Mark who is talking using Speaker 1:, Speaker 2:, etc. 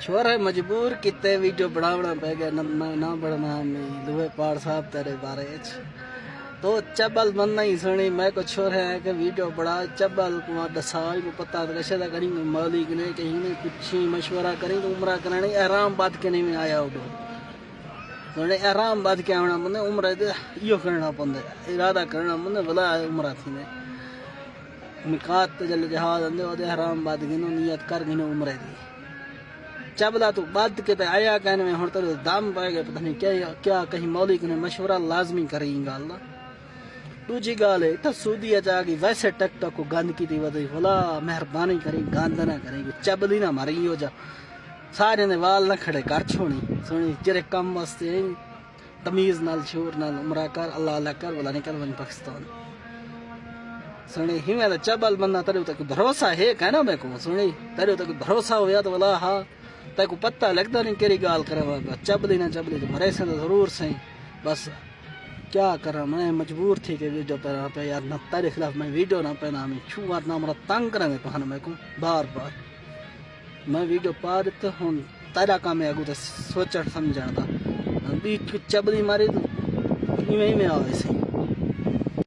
Speaker 1: چھوڑ ہے مجبور کتے ویڈیو بڑھاونا پہ گیا نہ بڑھنا میں دوے پاڑ صاحب تیرے بارے تو چبل بننا ہی سنی میں کو چھوڑ ہے کہ ویڈیو بڑھا چبل کو دسال کو پتہ رشدہ کریں میں مالک نے کہیں نے کچھ مشورہ کریں تو عمرہ کرنے احرام بات کے نہیں میں آیا اڈو سنے احرام بات کے آنا من عمرہ دے یہ کرنا پندے ارادہ کرنا من بلا عمرہ تھی نے مقات جل جہاد اندے وہ احرام بات گنو نیت کر گنو عمرہ دی چبلا تو بعد کے تے آیا کہنے میں ہن تو دام پائے گئے پتہ نہیں کیا کہیں مولوی نے مشورہ لازمی کریں گا اللہ دوجی گال ہے تو سعودی اچا گئی ویسے ٹک ٹک کو گند کی تھی ودی بلا مہربانی کریں گند نہ کریں چبلی نہ ماری ہو جا سارے نے وال نہ کھڑے کر چھوڑی سنی جرے کم واسطے تمیز نال شور نال عمرہ کر اللہ اللہ کر بلا نکل ون پاکستان سنی ہی میں چبل بندہ تیرے تک بھروسہ ہے کہنا میں کو سنی تیرے تک بھروسہ ہو یا تو بلا ہاں تے کو پتہ لگتا نہیں کیری گال کرے چبلی نہ چبلی تو مرے سے ضرور سے بس کیا کر رہا میں مجبور تھی کہ ویڈیو پہ یار نہ تیرے خلاف میں ویڈیو نہ پہنا میں چھو نہ مرا تنگ کریں میں پہنا میں کو بار بار میں ویڈیو پا دیتا ہوں تیرا کام ہے اگو تو سوچ سمجھا تھا بیچ چبلی ماری تو میں آئے سے